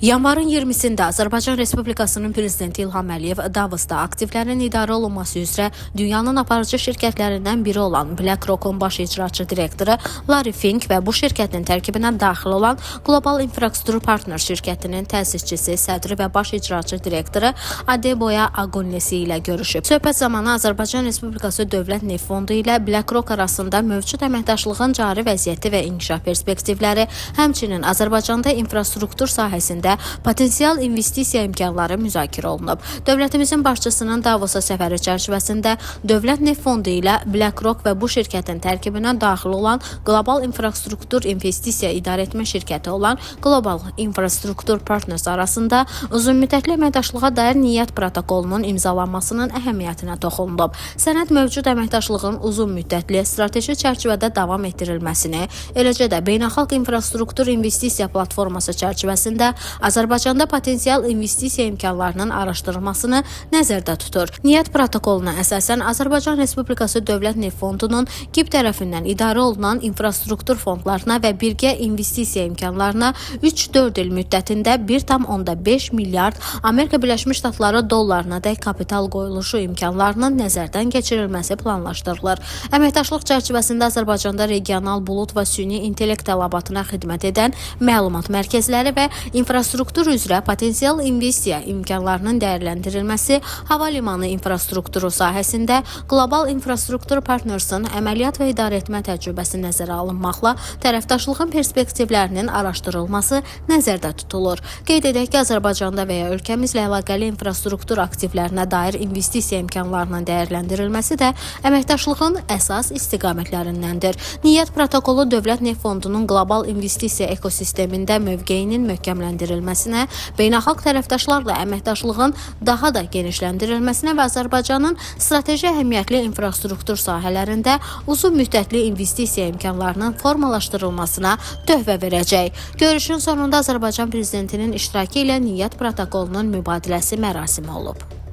Yanvarın 20-sində Azərbaycan Respublikasının Prezidenti İlham Əliyev Davosda aktivlərin idarə olunması üzrə dünyanın aparıcı şirkətlərindən biri olan BlackRock'un baş icraçı direktoru Larry Fink və bu şirkətin tərkibinə daxil olan Global Infrastructure Partners şirkətinin təsisçisi, sədri və baş icraçı direktoru Adeboya Agunlesi ilə görüşüb. Söhbət zamanı Azərbaycan Respublikası Dövlət Neft Fondu ilə BlackRock arasında mövcud əməkdaşlığın cari vəziyyəti və inkişaf perspektivləri, həmçinin Azərbaycanda infrastruktur sahəsində potensial investisiya imkanları müzakirə olunub. Dövlətimizin başçısının Davosa səfəri çərçivəsində Dövlət Neft Fondu ilə BlackRock və bu şirkətin tərkibinə daxil olan Global Infrastruktur İnvestisiya İdarə Etmə şirkəti olan Global Infrastructure Partners arasında uzunmüddətli əməkdaşlığa dair niyyət protokolunun imzalanmasının əhəmiyyətinə toxunulub. Sənəd mövcud əməkdaşlığın uzun müddətli strateji çərçivədə davam etdirilməsini, eləcə də beynəlxalq infrastruktur investisiya platforması çərçivəsində Azərbaycanda potensial investisiya imkanlarının araşdırılmasını nəzərdə tutur. Niyyət protokoluna əsasən Azərbaycan Respublikası Dövlət Neft Fondunun KİP tərəfindən idarə olunan infrastruktur fondlarına və birgə investisiya imkanlarına 3-4 il müddətində 1,5 milyard Amerika Birləşmiş Ştatları dollarına dək kapital qoyuluşu imkanlarının nəzərdən keçirilməsi planlaşdırılır. Əməkdaşlıq çərçivəsində Azərbaycanda regional bulud və süni intellekt tələbatına xidmət edən məlumat mərkəzləri və infrastruktur üzrə potensial investisiya imkanlarının dəyərləndirilməsi, hava limanı infrastrukturu sahəsində Global Infrastructure Partners'ın əməliyyat və idarə etmə təcrübəsi nəzərə alınmaqla tərəfdaşlığın perspektivlərinin araşdırılması nəzərdə tutulur. Qeyd edək ki, Azərbaycanda və ya ölkəmizlə əlaqəli infrastruktur aktivlərinə dair investisiya imkanlarının dəyərləndirilməsi də əməkdaşlığın əsas istiqamətlərindəndir. Niyyət protokolu Dövlət Neft Fondunun qlobal investisiya ekosistemində mövqeyinin möhkəmləndirilməsinə, beynəlxalq tərəfdaşlarla əməkdaşlığın daha da genişləndirilməsinə və Azərbaycanın strateji əhəmiyyətli infrastruktur sahələrində uzun müddətli investisiya imkanlarının formalaşdırılmasına töhfə verəcək. Görüşün sonunda Azərbaycan Prezidentinin iştirakı ilə niyyət protokolunun mübadiləsi mərasimi olub.